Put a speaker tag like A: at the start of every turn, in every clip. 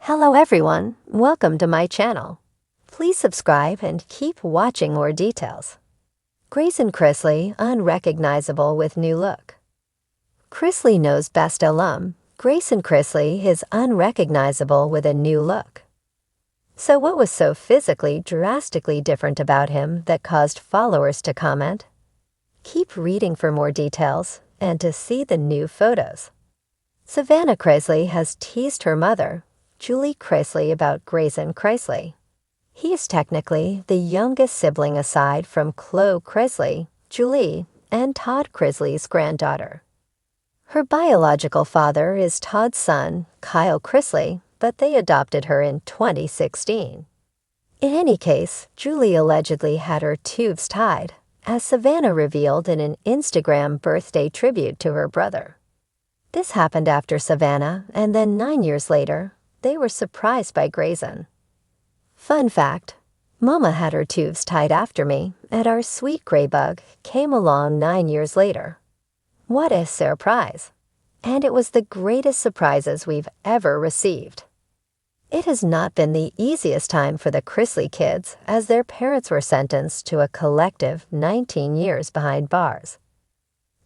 A: Hello everyone, welcome to my channel. Please subscribe and keep watching more details. Grayson Chrisley, unrecognizable with new look. Chrisley Knows Best alum, Grayson Chrisley is unrecognizable with a new look. So what was so physically drastically different about him that caused followers to comment? Keep reading for more details and to see the new photos. Savannah Chrisley has teased her mother, Julie Chrisley, about Grayson Chrisley. He is technically the youngest sibling aside from Chloe Chrisley, Julie, and Todd Chrisley's granddaughter. Her biological father is Todd's son, Kyle Chrisley, but they adopted her in 2016. In any case, Julie allegedly had her tubes tied, as Savannah revealed in an Instagram birthday tribute to her brother. This happened after Savannah, and then 9 years later, they were surprised by Grayson. Fun fact, Mama had her tubes tied after me, and our sweet gray bug came along 9 years later. What a surprise! And it was the greatest surprises we've ever received. It has not been the easiest time for the Chrisley kids, as their parents were sentenced to a collective 19 years behind bars.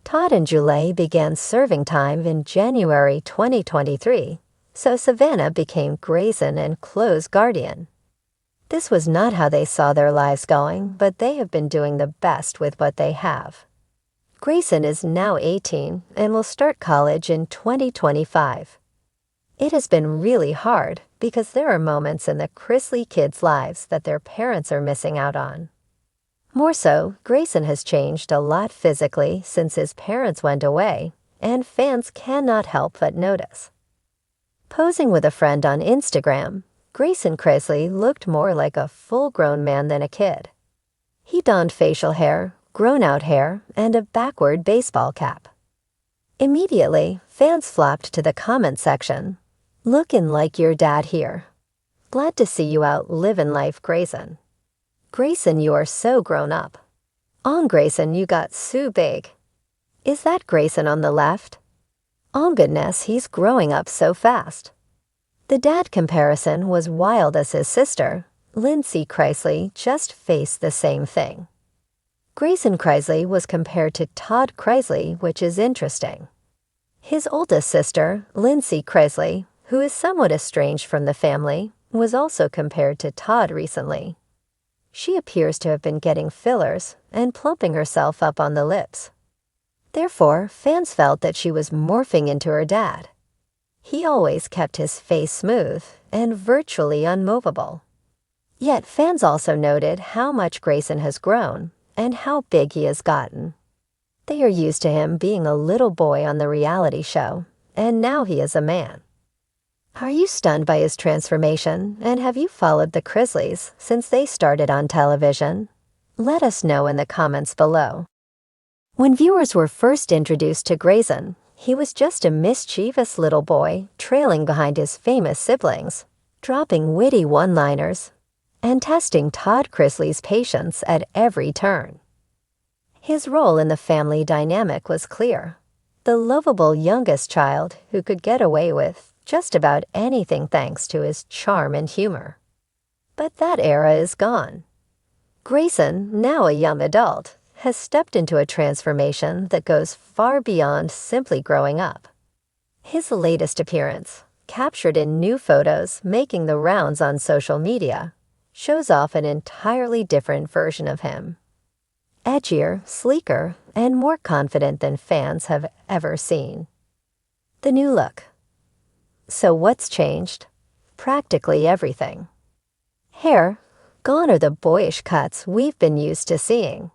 A: Todd and Julie began serving time in January 2023, so Savannah became Grayson and Chloe's guardian. This was not how they saw their lives going, but they have been doing the best with what they have. Grayson is now 18 and will start college in 2025. It has been really hard because there are moments in the Chrisley kids' lives that their parents are missing out on. More so, Grayson has changed a lot physically since his parents went away, and fans cannot help but notice. Posing with a friend on Instagram, Grayson Chrisley looked more like a full-grown man than a kid. He donned facial hair, grown-out hair, and a backward baseball cap. Immediately, fans flocked to the comment section. "Lookin' like your dad here. Glad to see you out livin' life, Grayson. Grayson, you are so grown up. On Grayson, you got so big. Is that Grayson on the left? Oh goodness, he's growing up so fast." The dad comparison was wild as his sister, Lindsay Chrisley, just faced the same thing. Grayson Chrisley was compared to Todd Chrisley, which is interesting. His oldest sister, Lindsay Chrisley, who is somewhat estranged from the family, was also compared to Todd recently. She appears to have been getting fillers and plumping herself up on the lips. Therefore, fans felt that she was morphing into her dad. He always kept his face smooth and virtually unmovable. Yet fans also noted how much Grayson has grown and how big he has gotten. They are used to him being a little boy on the reality show, and now he is a man. Are you stunned by his transformation, and have you followed the Chrisleys since they started on television? Let us know in the comments below. When viewers were first introduced to Grayson, he was just a mischievous little boy trailing behind his famous siblings, dropping witty one-liners, and testing Todd Chrisley's patience at every turn. His role in the family dynamic was clear: the lovable youngest child who could get away with just about anything thanks to his charm and humor. But that era is gone. Grayson, now a young adult, has stepped into a transformation that goes far beyond simply growing up. His latest appearance, captured in new photos making the rounds on social media, shows off an entirely different version of him. Edgier, sleeker, and more confident than fans have ever seen. The new look. So what's changed? Practically everything. Hair, gone are the boyish cuts we've been used to seeing.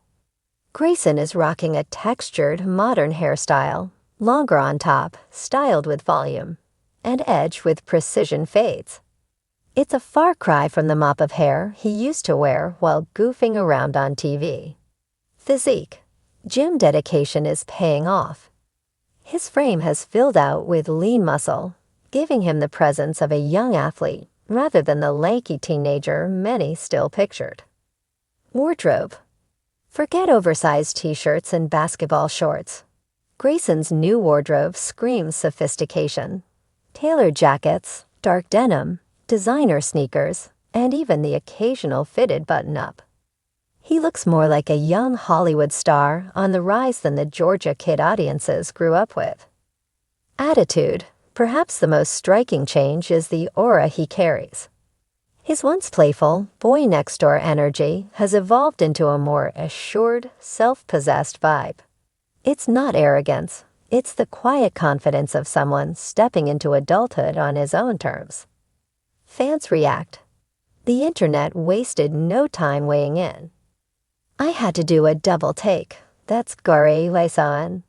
A: Grayson is rocking a textured, modern hairstyle, longer on top, styled with volume, and edged with precision fades. It's a far cry from the mop of hair he used to wear while goofing around on TV. Physique. Gym dedication is paying off. His frame has filled out with lean muscle, giving him the presence of a young athlete rather than the lanky teenager many still pictured. Wardrobe. Forget oversized t-shirts and basketball shorts. Grayson's new wardrobe screams sophistication. Tailored jackets, dark denim, designer sneakers, and even the occasional fitted button-up. He looks more like a young Hollywood star on the rise than the Georgia kid audiences grew up with. Attitude. Perhaps the most striking change is the aura he carries. His once playful, boy-next-door energy has evolved into a more assured, self-possessed vibe. It's not arrogance. It's the quiet confidence of someone stepping into adulthood on his own terms. Fans react. The internet wasted no time weighing in. I had to do a double take. That's Grayson.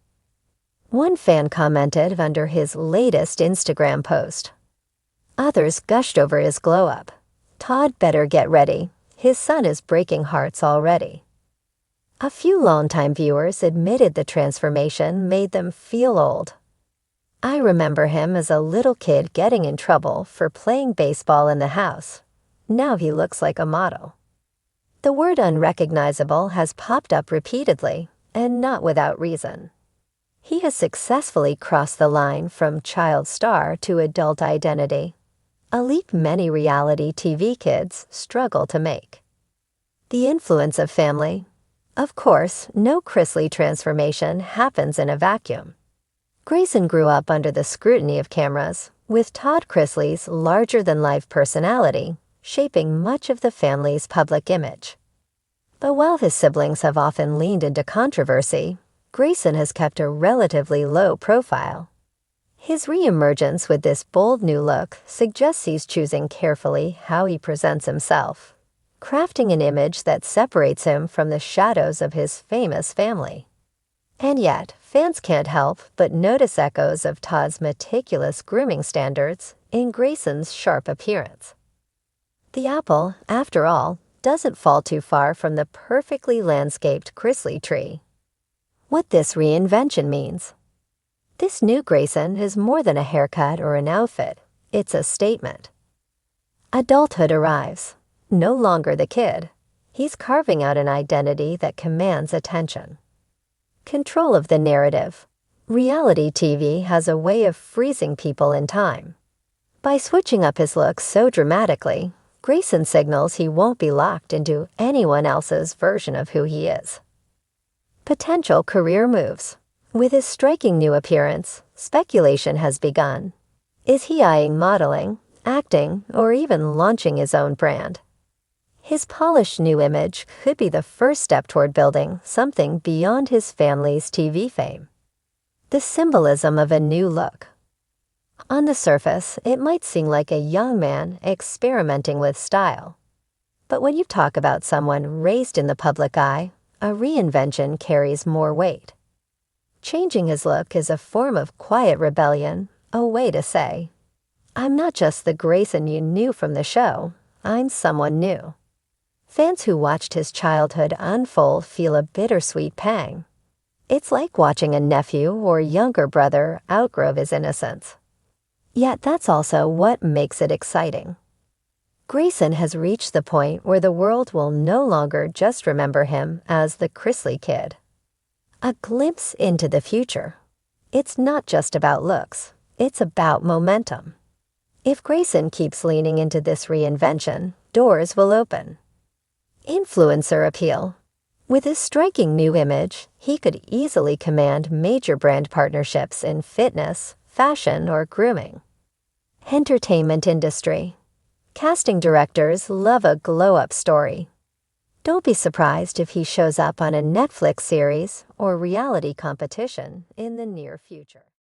A: One fan commented under his latest Instagram post. Others gushed over his glow-up. Todd better get ready. His son is breaking hearts already. A few longtime viewers admitted the transformation made them feel old. I remember him as a little kid getting in trouble for playing baseball in the house. Now he looks like a model. The word unrecognizable has popped up repeatedly, and not without reason. He has successfully crossed the line from child star to adult identity, a leap many reality TV kids struggle to make. The influence of family. Of course, no Chrisley transformation happens in a vacuum. Grayson grew up under the scrutiny of cameras, with Todd Chrisley's larger-than-life personality shaping much of the family's public image. But while his siblings have often leaned into controversy, Grayson has kept a relatively low profile. His reemergence with this bold new look suggests he's choosing carefully how he presents himself, crafting an image that separates him from the shadows of his famous family. And yet, fans can't help but notice echoes of Todd's meticulous grooming standards in Grayson's sharp appearance. The apple, after all, doesn't fall too far from the perfectly landscaped Chrisley tree. What this reinvention means. This new Grayson is more than a haircut or an outfit. It's a statement. Adulthood arrives. No longer the kid. He's carving out an identity that commands attention. Control of the narrative. Reality TV has a way of freezing people in time. By switching up his look so dramatically, Grayson signals he won't be locked into anyone else's version of who he is. Potential career moves. With his striking new appearance, speculation has begun. Is he eyeing modeling, acting, or even launching his own brand? His polished new image could be the first step toward building something beyond his family's TV fame. The symbolism of a new look. On the surface, it might seem like a young man experimenting with style. But when you talk about someone raised in the public eye, a reinvention carries more weight. Changing his look is a form of quiet rebellion, a way to say, I'm not just the Grayson you knew from the show, I'm someone new. Fans who watched his childhood unfold feel a bittersweet pang. It's like watching a nephew or younger brother outgrow his innocence. Yet that's also what makes it exciting. Grayson has reached the point where the world will no longer just remember him as the Chrisley kid. A glimpse into the future. It's not just about looks, it's about momentum. If Grayson keeps leaning into this reinvention, doors will open. Influencer appeal. With his striking new image, he could easily command major brand partnerships in fitness, fashion, or grooming. Entertainment industry. Casting directors love a glow-up story. Don't be surprised if he shows up on a Netflix series or reality competition in the near future.